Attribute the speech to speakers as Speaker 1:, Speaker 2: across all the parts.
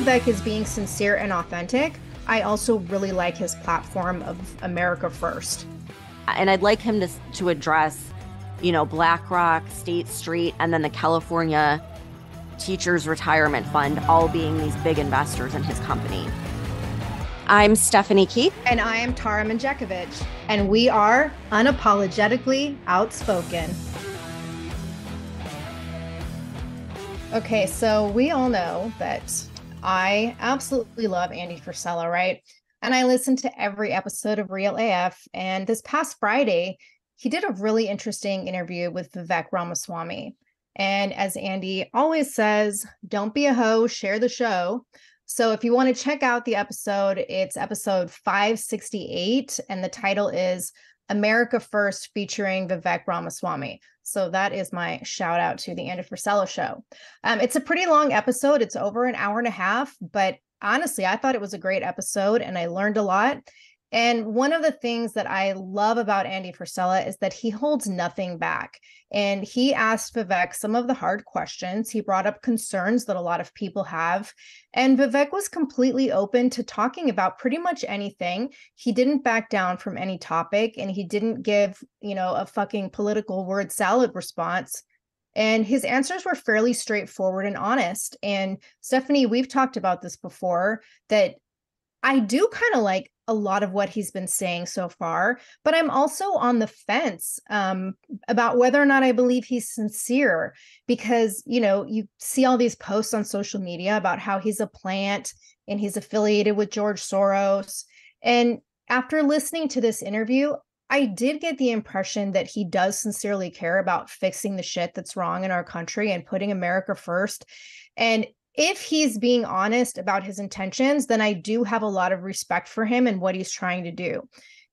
Speaker 1: Vivek is being sincere and authentic, I also really like his platform of America First.
Speaker 2: And I'd like him to address, BlackRock, State Street, and then the California Teachers Retirement Fund, all being these big investors in his company. I'm Stephanie Keith.
Speaker 1: And I am Tara Manjekovic. And we are Unapologetically Outspoken. Okay, so we all know that I absolutely love Andy Frisella, right? And I listened to every episode of Real AF. And this past Friday, he did a really interesting interview with Vivek Ramaswamy. And as Andy always says, don't be a hoe, share the show. So if you want to check out the episode, it's episode 568, and the title is America First featuring Vivek Ramaswamy. So that is my shout out to the Andy Frisella show. It's a pretty long episode. It's over an hour and a half, but honestly, I thought it was a great episode and I learned a lot. And one of the things that I love about Andy Frisella is that he holds nothing back. And he asked Vivek some of the hard questions. He brought up concerns that a lot of people have. And Vivek was completely open to talking about pretty much anything. He didn't back down from any topic, and he didn't give, a fucking political word salad response. And his answers were fairly straightforward and honest. And Stephanie, we've talked about this before, that I do kind of like a lot of what he's been saying so far, but I'm also on the fence about whether or not I believe he's sincere, because, you see all these posts on social media about how he's a plant and he's affiliated with George Soros. And after listening to this interview, I did get the impression that he does sincerely care about fixing the shit that's wrong in our country and putting America first. And if he's being honest about his intentions, then I do have a lot of respect for him and what he's trying to do.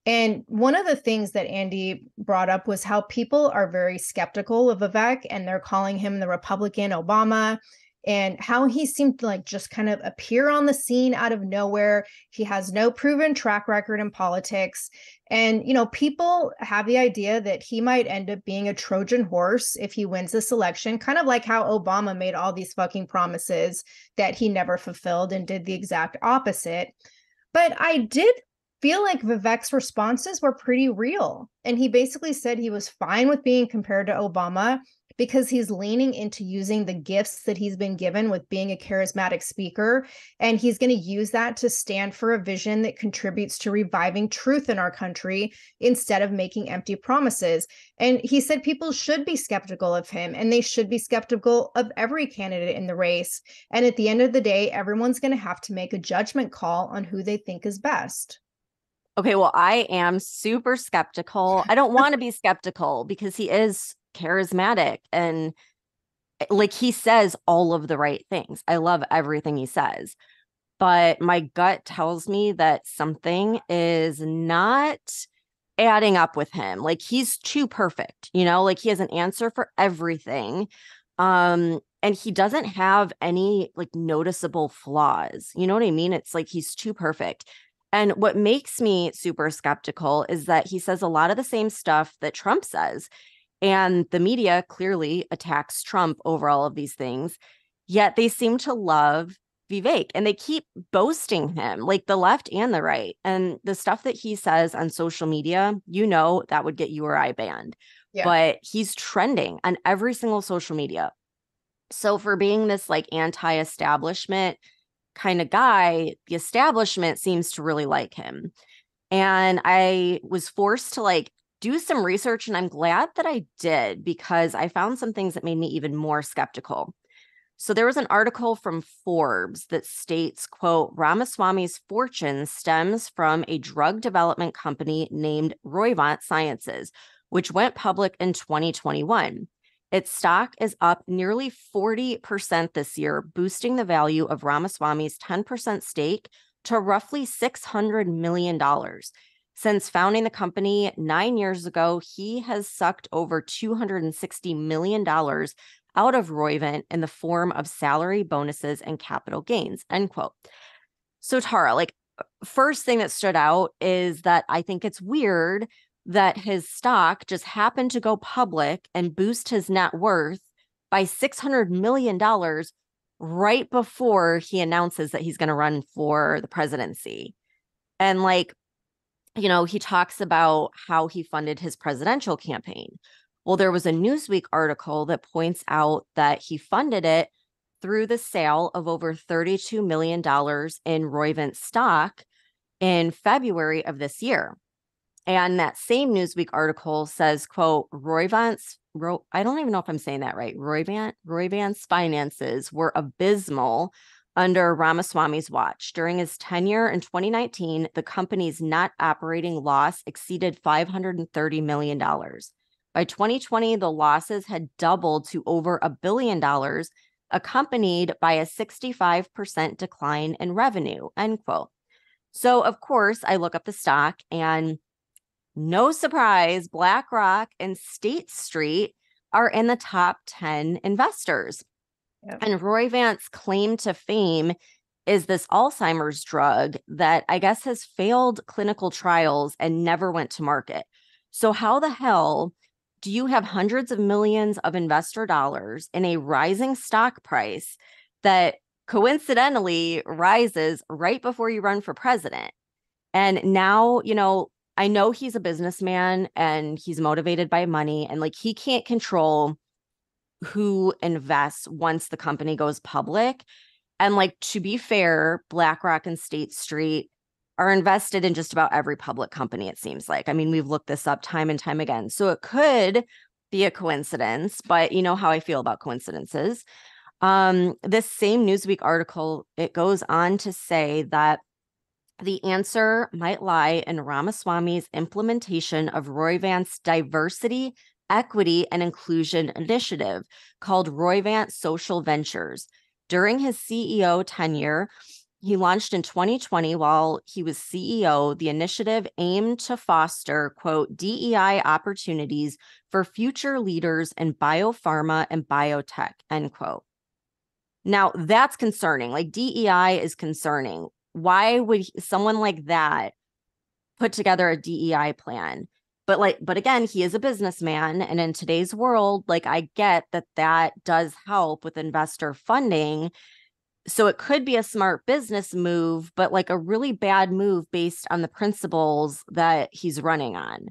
Speaker 1: And one of the things that Andy brought up was how people are very skeptical of Vivek, and they're calling him the Republican Obama, and how he seemed to just kind of appear on the scene out of nowhere. He has no proven track record in politics. And, people have the idea that he might end up being a Trojan horse if he wins this election, kind of like how Obama made all these fucking promises that he never fulfilled and did the exact opposite. But I did feel like Vivek's responses were pretty real. And he basically said he was fine with being compared to Obama because he's leaning into using the gifts that he's been given with being a charismatic speaker. And he's going to use that to stand for a vision that contributes to reviving truth in our country instead of making empty promises. And he said people should be skeptical of him, and they should be skeptical of every candidate in the race. And at the end of the day, everyone's going to have to make a judgment call on who they think is best.
Speaker 2: Okay, well, I am super skeptical. I don't want to be skeptical because he is charismatic and he says all of the right things. I love everything he says, but my gut tells me that something is not adding up with him. He's too perfect, he has an answer for everything. And he doesn't have any noticeable flaws. You know what I mean? It's he's too perfect. And what makes me super skeptical is that he says a lot of the same stuff that Trump says. And the media clearly attacks Trump over all of these things, yet they seem to love Vivek and they keep boasting him, the left and the right. And the stuff that he says on social media, that would get you or I banned. Yeah. But he's trending on every single social media. So for being this anti-establishment kind of guy, the establishment seems to really like him. And I was forced to do some research, and I'm glad that I did, because I found some things that made me even more skeptical. So there was an article from Forbes that states, quote, Ramaswamy's fortune stems from a drug development company named Roivant Sciences, which went public in 2021. Its stock is up nearly 40% this year, boosting the value of Ramaswamy's 10% stake to roughly $600 million. Since founding the company 9 years ago, he has sucked over $260 million out of Roivant in the form of salary, bonuses, and capital gains, end quote. So Tara, first thing that stood out is that I think it's weird that his stock just happened to go public and boost his net worth by $600 million right before he announces that he's going to run for the presidency. And like, he talks about how he funded his presidential campaign. Well, there was a Newsweek article that points out that he funded it through the sale of over $32 million in Roivant stock in February of this year. And that same Newsweek article says, quote, I don't even know if I'm saying that right. Roivant's finances were abysmal under Ramaswamy's watch. During his tenure in 2019, the company's net operating loss exceeded $530 million. By 2020, the losses had doubled to over $1 billion, accompanied by a 65% decline in revenue, end quote. So, of course, I look up the stock and no surprise, BlackRock and State Street are in the top 10 investors. Yep. And Roivant's claim to fame is this Alzheimer's drug that I guess has failed clinical trials and never went to market. So how the hell do you have hundreds of millions of investor dollars in a rising stock price that coincidentally rises right before you run for president? And now, I know he's a businessman and he's motivated by money, and like he can't control who invests once the company goes public. And like, to be fair, BlackRock and State Street are invested in just about every public company, it seems like. I mean, we've looked this up time and time again. So it could be a coincidence, but you know how I feel about coincidences. This same Newsweek article, it goes on to say that the answer might lie in Ramaswamy's implementation of Roivant's diversity, equity, and inclusion initiative called Roivant Social Ventures. During his CEO tenure, he launched in 2020 while he was CEO. The initiative aimed to foster, quote, DEI opportunities for future leaders in biopharma and biotech, end quote. Now, that's concerning. Like, DEI is concerning. Why would someone like that put together a DEI plan? But again, he is a businessman. And in today's world, like, I get that does help with investor funding. So it could be a smart business move, but like a really bad move based on the principles that he's running on.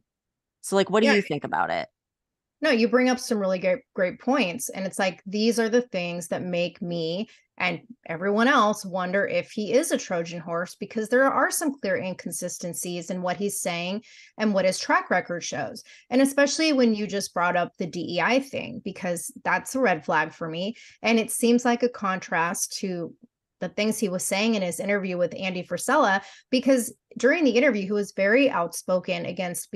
Speaker 2: So like, what do you think about it?
Speaker 1: No, you bring up some really great points. And it's like, these are the things that make me and everyone else wonder if he is a Trojan horse, because there are some clear inconsistencies in what he's saying and what his track record shows. And especially when you just brought up the DEI thing, because that's a red flag for me. And it seems like a contrast to the things he was saying in his interview with Andy Frisella, because during the interview, he was very outspoken against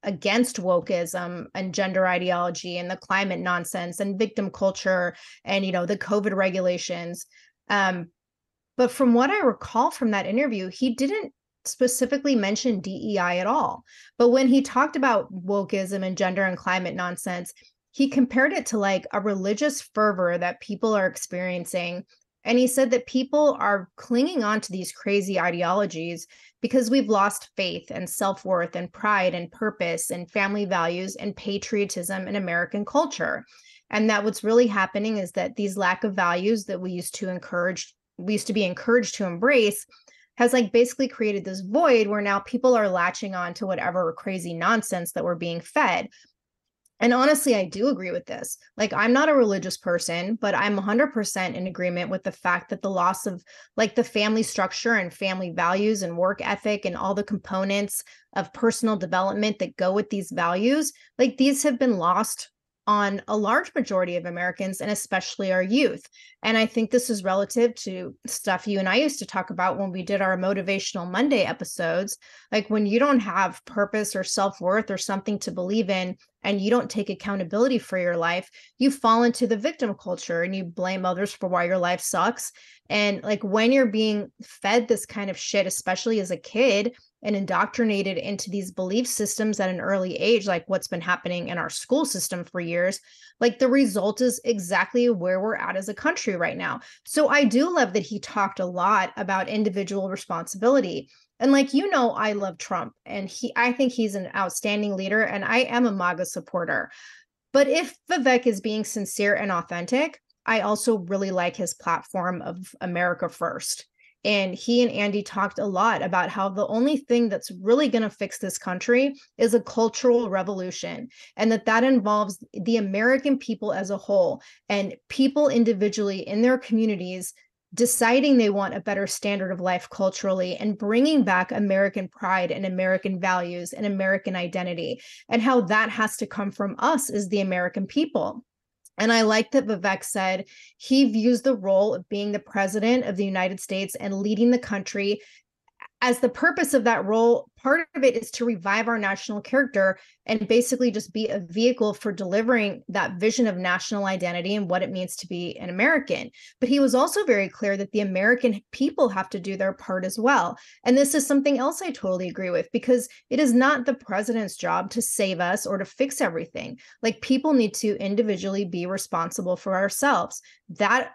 Speaker 1: wokeism and gender ideology and the climate nonsense and victim culture and, the COVID regulations. But from what I recall from that interview, he didn't specifically mention DEI at all. But when he talked about wokeism and gender and climate nonsense, he compared it to like a religious fervor that people are experiencing. And he said that people are clinging on to these crazy ideologies because we've lost faith and self-worth and pride and purpose and family values and patriotism in American culture. And that what's really happening is that these lack of values that we used to be encouraged to embrace has like basically created this void where now people are latching on to whatever crazy nonsense that we're being fed. And honestly, I do agree with this. Like, I'm not a religious person, but I'm 100% in agreement with the fact that the loss of like the family structure and family values and work ethic and all the components of personal development that go with these values, like these have been lost on a large majority of Americans and especially our youth. And I think this is relative to stuff you and I used to talk about when we did our Motivational Monday episodes. Like, when you don't have purpose or self-worth or something to believe in, and you don't take accountability for your life, you fall into the victim culture and you blame others for why your life sucks. And like, when you're being fed this kind of shit, especially as a kid, and indoctrinated into these belief systems at an early age, like what's been happening in our school system for years, like the result is exactly where we're at as a country right now. So I do love that he talked a lot about individual responsibility. And like, I love Trump, and I think he's an outstanding leader, and I am a MAGA supporter. But if Vivek is being sincere and authentic, I also really like his platform of America First. And he and Andy talked a lot about how the only thing that's really going to fix this country is a cultural revolution, and that involves the American people as a whole and people individually in their communities deciding they want a better standard of life culturally and bringing back American pride and American values and American identity, and how that has to come from us as the American people. And I like that Vivek said he views the role of being the president of the United States and leading the country as the purpose of that role. Part of it is to revive our national character and basically just be a vehicle for delivering that vision of national identity and what it means to be an American. But he was also very clear that the American people have to do their part as well. And this is something else I totally agree with, because it is not the president's job to save us or to fix everything. Like, people need to individually be responsible for ourselves. That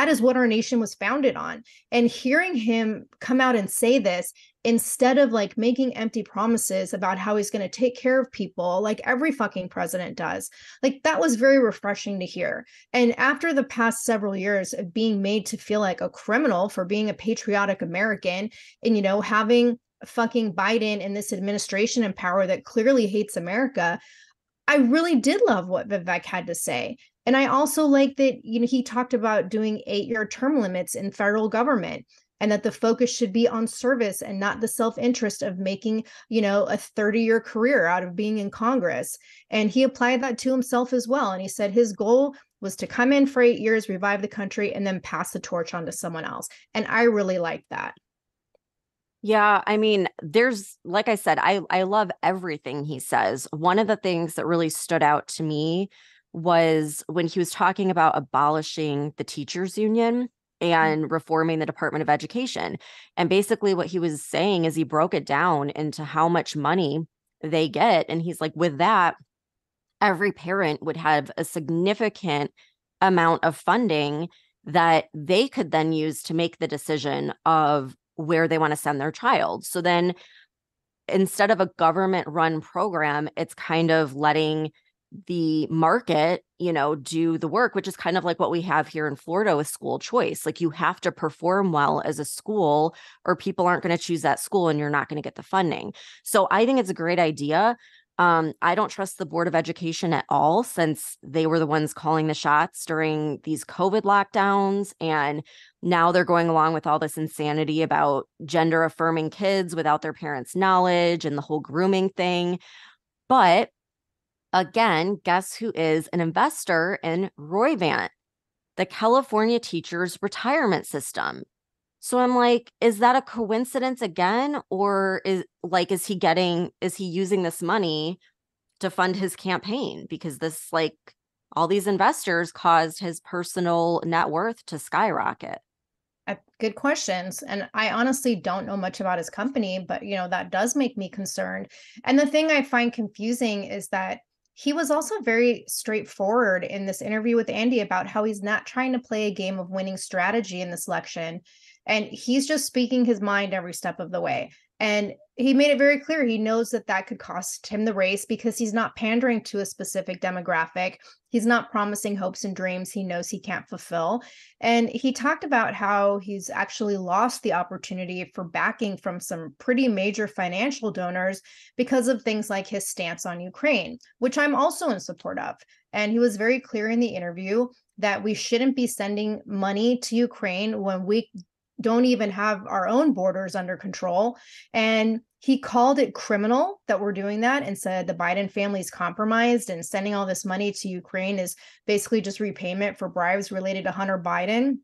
Speaker 1: is what our nation was founded on. And hearing him come out and say this, instead of like making empty promises about how he's going to take care of people like every fucking president does, like, that was very refreshing to hear. And after the past several years of being made to feel like a criminal for being a patriotic American, and, you know, having fucking Biden and this administration in power that clearly hates America, I really did love what Vivek had to say. And I also like that, you know, he talked about doing 8-year term limits in federal government, and that the focus should be on service and not the self-interest of making, you know, a 30-year career out of being in Congress. And he applied that to himself as well. And he said his goal was to come in for 8 years, revive the country, and then pass the torch on to someone else. And I really like that.
Speaker 2: Yeah, I mean, there's, like I said, I love everything he says. One of the things that really stood out to me was when he was talking about abolishing the teachers union and reforming the Department of Education. And basically what he was saying is he broke it down into how much money they get. And he's like, with that, every parent would have a significant amount of funding that they could then use to make the decision of where they want to send their child. So then instead of a government run program, it's kind of letting the market, you know, do the work, which is kind of like what we have here in Florida with school choice. Like, you have to perform well as a school or people aren't going to choose that school and you're not going to get the funding. So I think it's a great idea. I don't trust the Board of Education at all, since they were the ones calling the shots during these COVID lockdowns. And now they're going along with all this insanity about gender affirming kids without their parents' knowledge and the whole grooming thing. But again, guess who is an investor in Roivant, the California teachers' retirement system? So I'm like, is that a coincidence again? Or is he using this money to fund his campaign? Because this, like, all these investors caused his personal net worth to skyrocket.
Speaker 1: Good questions. And I honestly don't know much about his company, but, you know, that does make me concerned. And the thing I find confusing is that he was also very straightforward in this interview with Andy about how he's not trying to play a game of winning strategy in this election. And he's just speaking his mind every step of the way. And he made it very clear he knows that could cost him the race, because he's not pandering to a specific demographic. He's not promising hopes and dreams he knows he can't fulfill. And he talked about how he's actually lost the opportunity for backing from some pretty major financial donors because of things like his stance on Ukraine, which I'm also in support of. And he was very clear in the interview that we shouldn't be sending money to Ukraine when we don't even have our own borders under control. And he called it criminal that we're doing that, and said the Biden family's compromised, and sending all this money to Ukraine is basically just repayment for bribes related to Hunter Biden.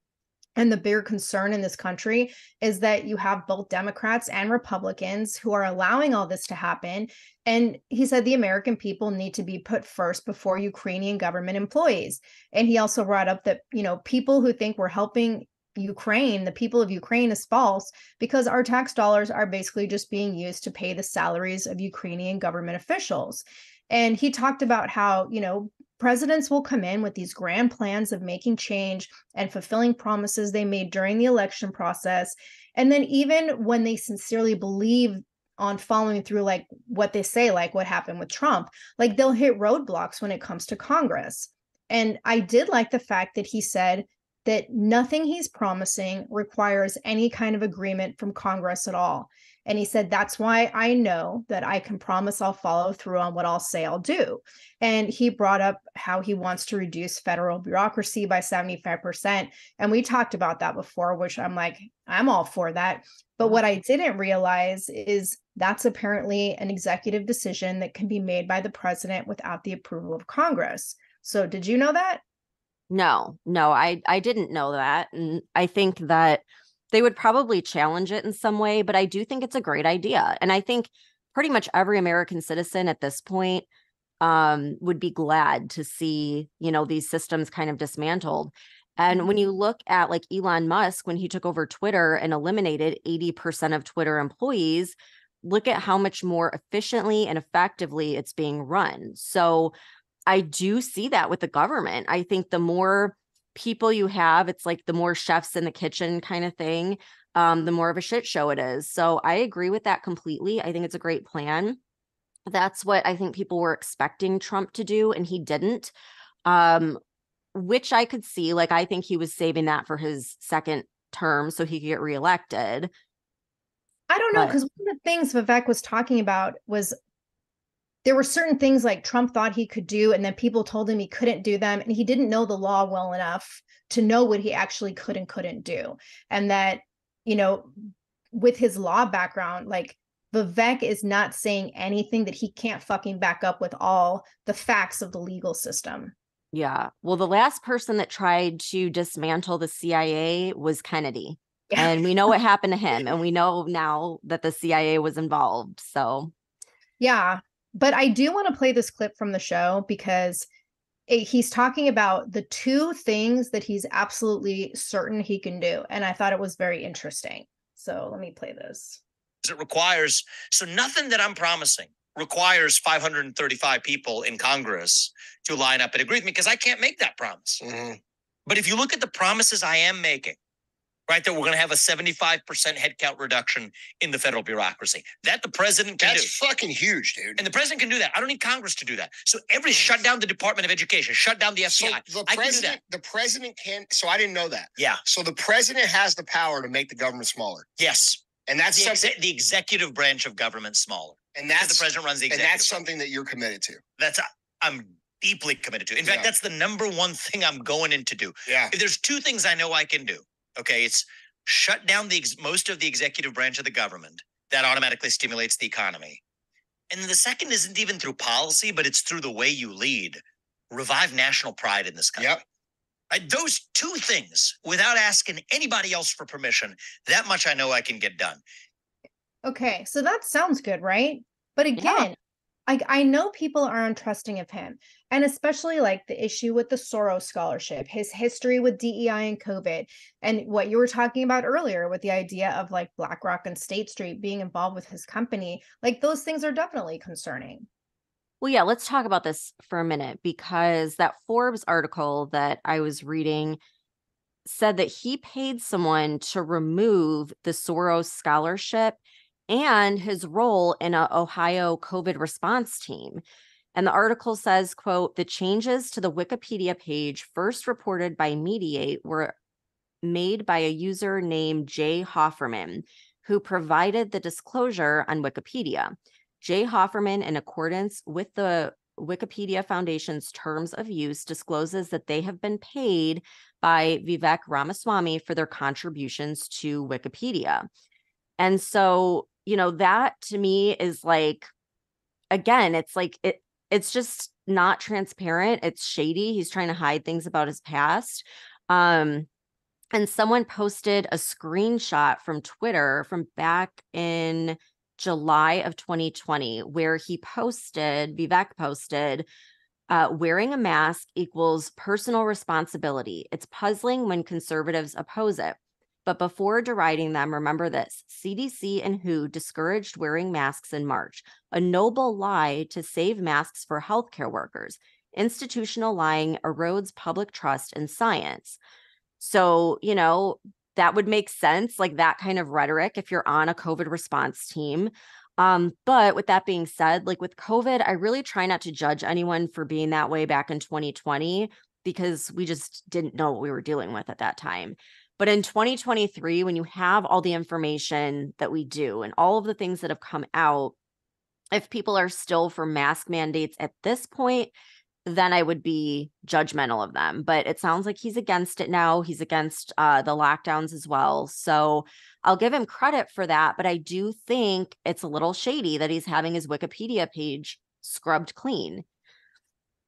Speaker 1: And the bigger concern in this country is that you have both Democrats and Republicans who are allowing all this to happen. And he said the American people need to be put first before Ukrainian government employees. And he also brought up that, you know, people who think we're helping Ukraine, the people of Ukraine, is false, because our tax dollars are basically just being used to pay the salaries of Ukrainian government officials. And he talked about how, you know, presidents will come in with these grand plans of making change and fulfilling promises they made during the election process. And then even when they sincerely believe on following through, like what they say, like what happened with Trump, like they'll hit roadblocks when it comes to Congress. And I did like the fact that he said that nothing he's promising requires any kind of agreement from Congress at all. And he said, that's why I know that I can promise I'll follow through on what I'll say I'll do. And he brought up how he wants to reduce federal bureaucracy by 75%. And we talked about that before, which I'm like, I'm all for that. But what I didn't realize is that's apparently an executive decision that can be made by the president without the approval of Congress. So did you know that?
Speaker 2: No, I didn't know that. And I think that they would probably challenge it in some way, but I do think it's a great idea. And I think pretty much every American citizen at this point would be glad to see, these systems kind of dismantled. And when you look at like Elon Musk, when he took over Twitter and eliminated 80% of Twitter employees, look at how much more efficiently and effectively it's being run. So I do see that with the government. I think the more people you have, it's like the more chefs in the kitchen kind of thing, the more of a shit show it is. So I agree with that completely. I think it's a great plan. That's what I think people were expecting Trump to do, and he didn't, which I could see. Like, I think he was saving that for his second term so he could get reelected.
Speaker 1: I don't know, because one of the things Vivek was talking about was there were certain things like Trump thought he could do, and then people told him he couldn't do them, and he didn't know the law well enough to know what he actually could and couldn't do. And that, with his law background, like Vivek is not saying anything that he can't fucking back up with all the facts of the legal system.
Speaker 2: Yeah. Well, the last person that tried to dismantle the CIA was Kennedy. Yeah. And we know what happened to him. And we know now that the CIA was involved. So,
Speaker 1: yeah. But I do want to play this clip from the show because he's talking about the two things that he's absolutely certain he can do. And I thought it was very interesting. So let me play this.
Speaker 3: It requires, so nothing that I'm promising requires 535 people in Congress to line up and agree with me, because I can't make that promise. Mm-hmm. But if you look at the promises I am making, right, that we're going to have a 75% headcount reduction in the federal bureaucracy. That the president can do.
Speaker 4: That's fucking huge, dude.
Speaker 3: And the president can do that. I don't need Congress to do that. So shut down the Department of Education, shut down the FBI.
Speaker 4: So I can do that. The president can, so I didn't know that.
Speaker 3: Yeah.
Speaker 4: So the president has the power to make the government smaller.
Speaker 3: Yes.
Speaker 4: And that's
Speaker 3: the executive branch of government smaller.
Speaker 4: And that's
Speaker 3: the president runs the executive.
Speaker 4: And that's something that you're committed to.
Speaker 3: I'm deeply committed to. In fact, that's the number one thing I'm going in to do.
Speaker 4: Yeah.
Speaker 3: If there's two things I know I can do, okay, it's shut down most of the executive branch of the government. That automatically stimulates the economy. And the second isn't even through policy, but it's through the way you lead. Revive national pride in this country.
Speaker 4: Yep.
Speaker 3: Those two things, without asking anybody else for permission, that much I know I can get done.
Speaker 1: Okay, so that sounds good, right? But again, I know people are untrusting of him, and especially like the issue with the Soros scholarship, his history with DEI and COVID, and what you were talking about earlier with the idea of like BlackRock and State Street being involved with his company. Like those things are definitely concerning.
Speaker 2: Well, yeah, let's talk about this for a minute, because that Forbes article that I was reading said that he paid someone to remove the Soros scholarship and his role in an Ohio COVID response team. And the article says, quote, the changes to the Wikipedia page first reported by Mediate were made by a user named Jay Hofferman, who provided the disclosure on Wikipedia. Jay Hofferman, in accordance with the Wikipedia Foundation's terms of use, discloses that they have been paid by Vivek Ramaswamy for their contributions to Wikipedia. And so, that to me is like, again, it's like, it's just not transparent. It's shady. He's trying to hide things about his past. And someone posted a screenshot from Twitter from back in July of 2020, where Vivek posted, wearing a mask equals personal responsibility. It's puzzling when conservatives oppose it. But before deriding them, remember this: CDC and WHO discouraged wearing masks in March, a noble lie to save masks for healthcare workers. Institutional lying erodes public trust in science. So, that would make sense, like that kind of rhetoric if you're on a COVID response team. But with that being said, like with COVID, I really try not to judge anyone for being that way back in 2020, because we just didn't know what we were dealing with at that time. But in 2023, when you have all the information that we do and all of the things that have come out, if people are still for mask mandates at this point, then I would be judgmental of them. But it sounds like he's against it now. He's against the lockdowns as well. So I'll give him credit for that. But I do think it's a little shady that he's having his Wikipedia page scrubbed clean.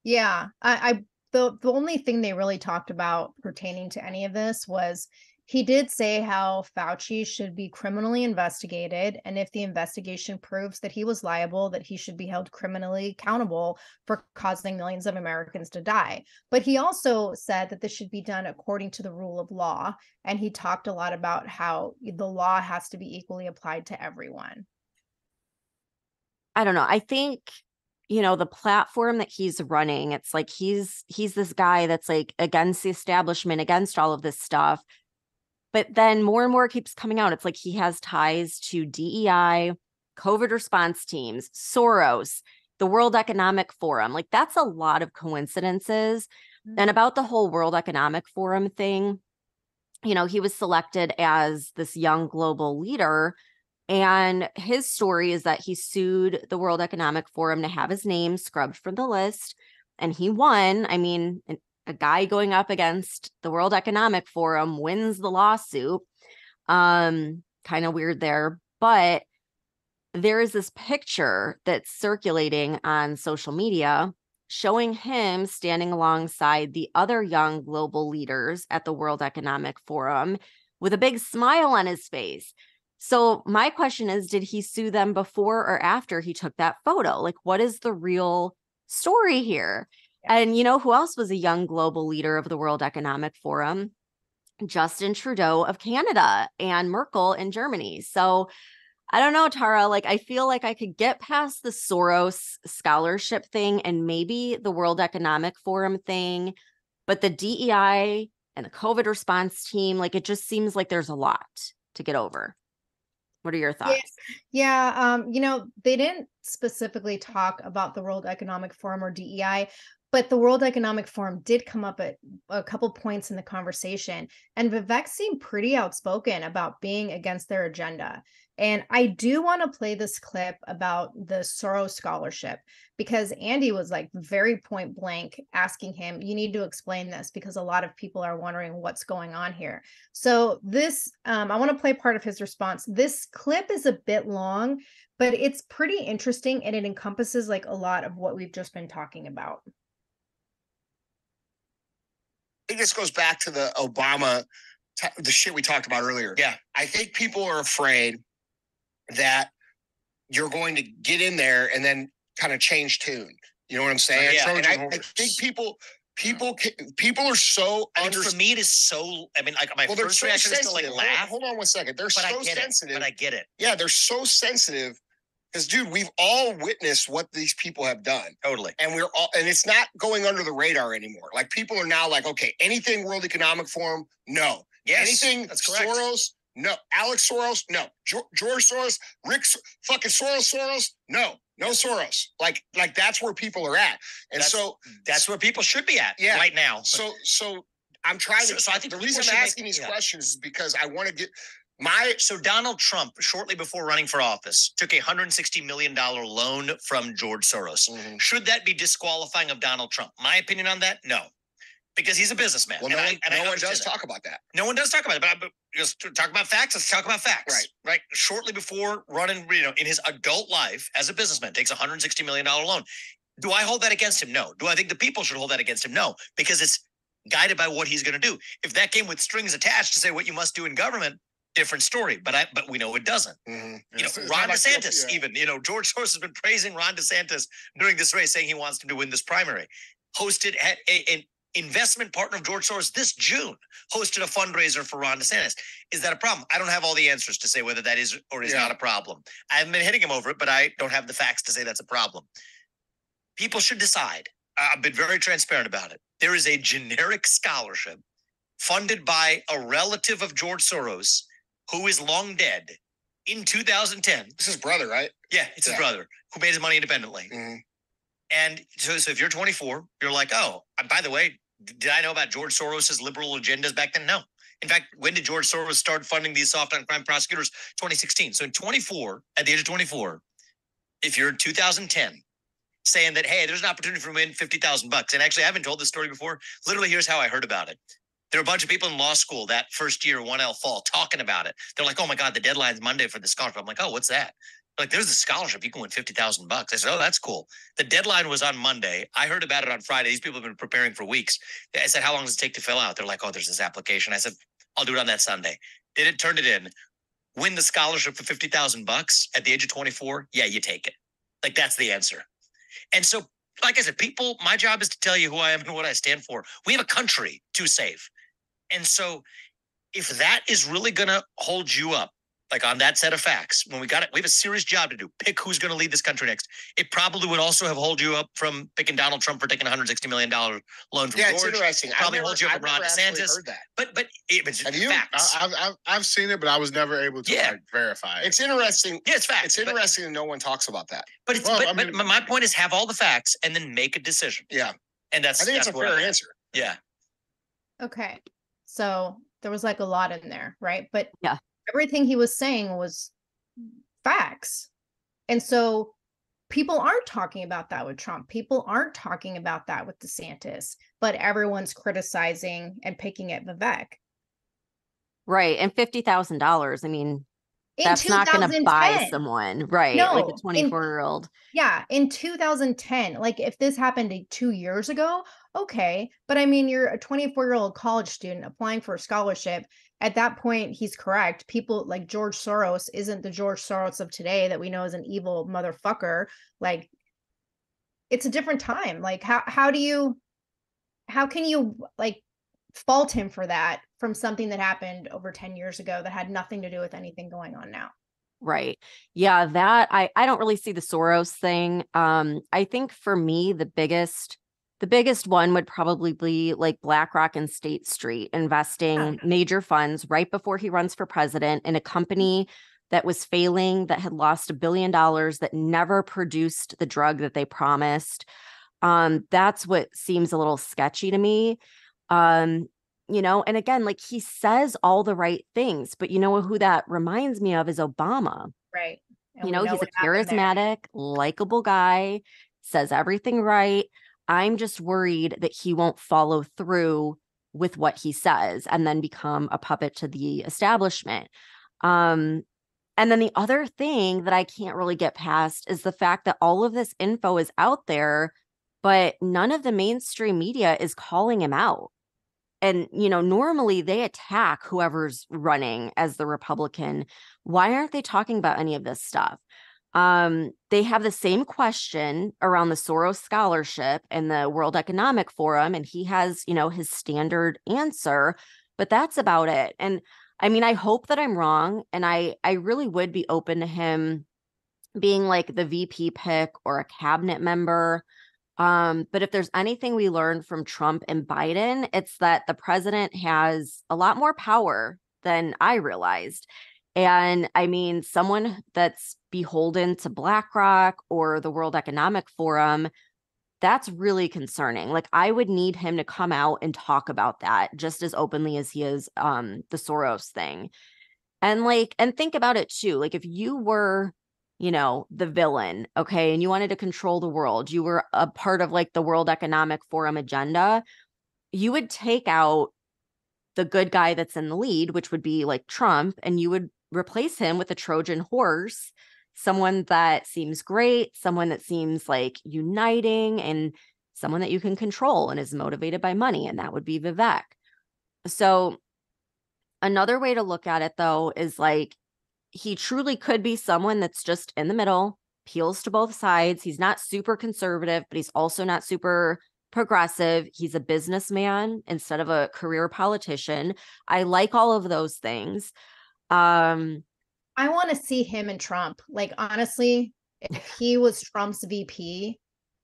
Speaker 1: Yeah, the only thing they really talked about pertaining to any of this was he did say how Fauci should be criminally investigated, and if the investigation proves that he was liable, that he should be held criminally accountable for causing millions of Americans to die. But he also said that this should be done according to the rule of law, and he talked a lot about how the law has to be equally applied to everyone.
Speaker 2: I don't know. I think, you know, the platform that he's running, it's like he's this guy that's like against the establishment, against all of this stuff. But then more and more keeps coming out. It's like he has ties to DEI, COVID response teams, Soros, the World Economic Forum. Like, that's a lot of coincidences. And about the whole World Economic Forum thing, you know, he was selected as this young global leader. And his story is that he sued the World Economic Forum to have his name scrubbed from the list. And he won. I mean, a guy going up against the World Economic Forum wins the lawsuit. Kind of weird there. But there is this picture that's circulating on social media showing him standing alongside the other young global leaders at the World Economic Forum with a big smile on his face. So my question is, did he sue them before or after he took that photo? Like, what is the real story here? Yeah. And you know who else was a young global leader of the World Economic Forum? Justin Trudeau of Canada and Merkel in Germany. So I don't know, Tara, like, I feel like I could get past the Soros scholarship thing and maybe the World Economic Forum thing, but the DEI and the COVID response team, like, it just seems like there's a lot to get over. What are your thoughts?
Speaker 1: Yeah. You know, they didn't specifically talk about the World Economic Forum or DEI, but the World Economic Forum did come up at a couple points in the conversation. And Vivek seemed pretty outspoken about being against their agenda. And I do want to play this clip about the Soros scholarship because Andy was like very point blank asking him, you need to explain this because a lot of people are wondering what's going on here. So this, I want to play part of his response. This clip is a bit long, but it's pretty interesting and it encompasses like a lot of what we've just been talking about.
Speaker 4: I think this goes back to the Obama, the shit we talked about earlier.
Speaker 3: Yeah.
Speaker 4: I think people are afraid that you're going to get in there and then kind of change tune. You know what I'm saying?
Speaker 3: Yeah.
Speaker 4: And I think people are so
Speaker 3: for me, it is so. I mean, like my first reaction is to like laugh.
Speaker 4: Hold on 1 second. They're so sensitive.
Speaker 3: But I get it.
Speaker 4: Yeah, they're so sensitive because, dude, we've all witnessed what these people have done.
Speaker 3: Totally.
Speaker 4: And and it's not going under the radar anymore. Like, people are now like, okay, anything World Economic Forum, no.
Speaker 3: Yes,
Speaker 4: anything
Speaker 3: that's correct.
Speaker 4: Soros, no. Alex Soros, no. George Soros, fucking Soros, no. No Soros. Like that's where people are at. And
Speaker 3: that's where people should be at right now.
Speaker 4: So I'm trying to. So I think the reason I'm asking these questions is because I want to get So
Speaker 3: Donald Trump, shortly before running for office, took a $160 million loan from George Soros. Mm-hmm. Should that be disqualifying of Donald Trump? My opinion on that, no. Because he's a businessman.
Speaker 4: Well, no one does talk about that.
Speaker 3: No one does talk about it. But just talk about facts. Let's talk about facts. Right. Shortly before running, in his adult life as a businessman, takes a $160 million loan. Do I hold that against him? No. Do I think the people should hold that against him? No. Because it's guided by what he's going to do. If that came with strings attached to say what you must do in government, different story. But we know it doesn't. Mm-hmm. Ron DeSantis, even, George Soros has been praising Ron DeSantis during this race, saying he wants him to win this primary. Hosted at an investment partner of George Soros this June, hosted a fundraiser for Ron DeSantis. Is that a problem? I don't have all the answers to say whether that is or is not a problem. I haven't been hitting him over it, but I don't have the facts to say that's a problem. People should decide. I've been very transparent about it. There is a generic scholarship funded by a relative of George Soros who is long dead in 2010.
Speaker 4: It's his brother, right?
Speaker 3: Yeah, it's his brother who made his money independently. Mm-hmm. And so if you're 24, you're like, oh, by the way, Did I know about George Soros's liberal agendas back then? No. In fact, when did George Soros start funding these soft on crime prosecutors? 2016. So in 24, at the age of 24, if you're in 2010, saying that, hey, there's an opportunity for me to win $50,000. And actually, I haven't told this story before. Literally, here's how I heard about it. There were a bunch of people in law school that first year, 1L fall, talking about it. They're like, oh my God, the deadline's Monday for the scholarship. I'm like, oh, what's that? Like, there's a scholarship. You can win $50,000. I said, oh, that's cool. The deadline was on Monday. I heard about it on Friday. These people have been preparing for weeks. I said, how long does it take to fill out? They're like, oh, there's this application. I said, I'll do it on that Sunday. Did it, turned it in, win the scholarship for $50,000 at the age of 24? Yeah, you take it. Like, that's the answer. And so, like I said, people, my job is to tell you who I am and what I stand for. We have a country to save. And so if that is really going to hold you up, like on that set of facts, when we got it, we have a serious job to do. Pick who's going to lead this country next. It probably would also have hold you up from picking Donald Trump for taking $160 million loan from George.
Speaker 4: It's interesting.
Speaker 3: Probably hold you up from Ron DeSantis. But it's facts.
Speaker 5: I've seen it, but I was never able to verify it.
Speaker 4: It's interesting.
Speaker 3: Yeah, it's facts.
Speaker 4: It's interesting that no one talks about that.
Speaker 3: But my point is have all the facts and then make a decision.
Speaker 4: Yeah.
Speaker 3: And I
Speaker 4: think it's a fair answer.
Speaker 3: Yeah.
Speaker 1: Okay. So there was like a lot in there, right? But
Speaker 2: yeah,
Speaker 1: everything he was saying was facts. And so people aren't talking about that with Trump. People aren't talking about that with DeSantis, but everyone's criticizing and picking at Vivek.
Speaker 2: Right. And $50,000. I mean, that's not going to buy someone, right?
Speaker 1: No,
Speaker 2: like a 24-year-old.
Speaker 1: Yeah. In 2010, like if this happened 2 years ago, okay. But I mean, you're a 24-year-old college student applying for a scholarship. At that point, he's correct. People like George Soros isn't the George Soros of today that we know is an evil motherfucker. Like, it's a different time. Like, how can you like fault him for that from something that happened over 10 years ago that had nothing to do with anything going on now?
Speaker 2: Right. Yeah, that I don't really see the Soros thing. I think for me, the biggest one would probably be like BlackRock and State Street investing major funds right before he runs for president in a company that was failing, that had lost $1 billion, that never produced the drug that they promised. That's what seems a little sketchy to me. You know, and again, like he says all the right things, but you know who that reminds me of is Obama.
Speaker 1: Right. And
Speaker 2: you know, he's a charismatic, likable guy, says everything right. I'm just worried that he won't follow through with what he says and then become a puppet to the establishment. And then the other thing that I can't really get past is the fact that all of this info is out there, but none of the mainstream media is calling him out. And, you know, normally they attack whoever's running as the Republican. Why aren't they talking about any of this stuff? They have the same question around the Soros scholarship and the World Economic Forum, and he has, you know, his standard answer, but that's about it. And I mean, I hope that I'm wrong, and I really would be open to him being like the VP pick or a cabinet member. But if there's anything we learned from Trump and Biden, it's that the president has a lot more power than I realized. And I mean, someone that's beholden to BlackRock or the World Economic Forum, that's really concerning. Like, I would need him to come out and talk about that just as openly as he is the Soros thing. And think about it too. Like, if you were, you know, the villain, okay, and you wanted to control the world, you were a part of like the World Economic Forum agenda, you would take out the good guy that's in the lead, which would be like Trump, and you would replace him with a Trojan horse, someone that seems great, someone that seems like uniting, and someone that you can control and is motivated by money, and that would be Vivek. So another way to look at it, though, is like, he truly could be someone that's just in the middle, appeals to both sides. He's not super conservative, but he's also not super progressive. He's a businessman instead of a career politician. I like all of those things.
Speaker 1: I want to see him and Trump. Like, honestly, if he was Trump's VP,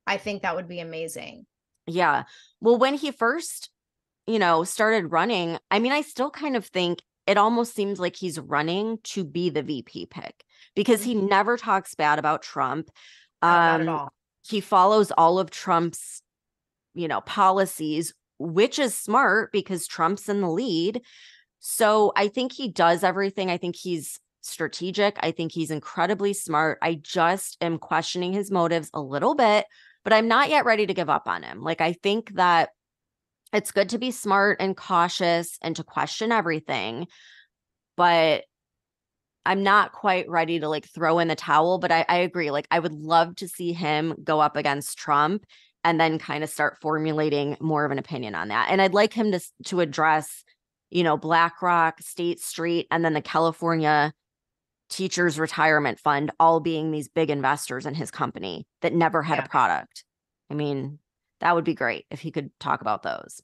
Speaker 1: I think that would be amazing.
Speaker 2: Yeah. Well, when he first, you know, started running, I mean, I still kind of think it almost seems like he's running to be the VP pick because he never talks bad about Trump.
Speaker 1: Not at all.
Speaker 2: He follows all of Trump's, you know, policies which is smart because Trump's in the lead. So I think he does everything. I think he's strategic. I think he's incredibly smart. I just am questioning his motives a little bit, but I'm not yet ready to give up on him. Like, I think that it's good to be smart and cautious and to question everything, but I'm not quite ready to like throw in the towel. But I agree. Like, I would love to see him go up against Trump and then kind of start formulating more of an opinion on that. And I'd like him to address, BlackRock, State Street, and then the California Teachers Retirement Fund, all being these big investors in his company that never had a product. I mean, that would be great if he could talk about those.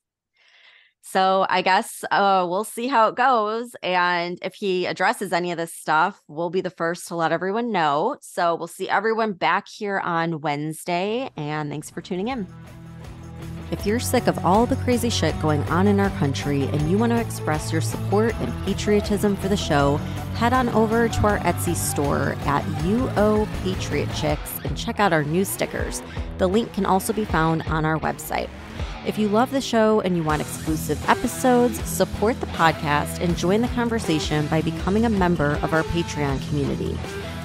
Speaker 2: So I guess we'll see how it goes. And if he addresses any of this stuff, we'll be the first to let everyone know. So we'll see everyone back here on Wednesday. And thanks for tuning in. If you're sick of all the crazy shit going on in our country and you want to express your support and patriotism for the show, head on over to our Etsy store at UO Patriot Chicks and check out our new stickers. The link can also be found on our website. If you love the show and you want exclusive episodes, support the podcast and join the conversation by becoming a member of our Patreon community.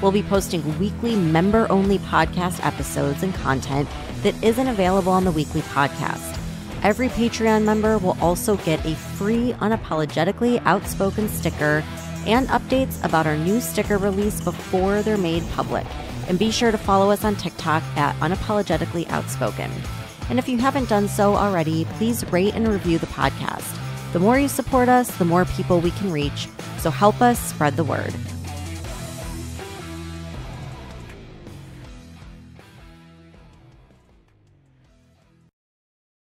Speaker 2: We'll be posting weekly member-only podcast episodes and content that isn't available on the weekly podcast. Every Patreon member will also get a free Unapologetically Outspoken sticker and updates about our new sticker release before they're made public. And be sure to follow us on TikTok at Unapologetically Outspoken. And if you haven't done so already, please rate and review the podcast. The more you support us, the more people we can reach. So help us spread the word.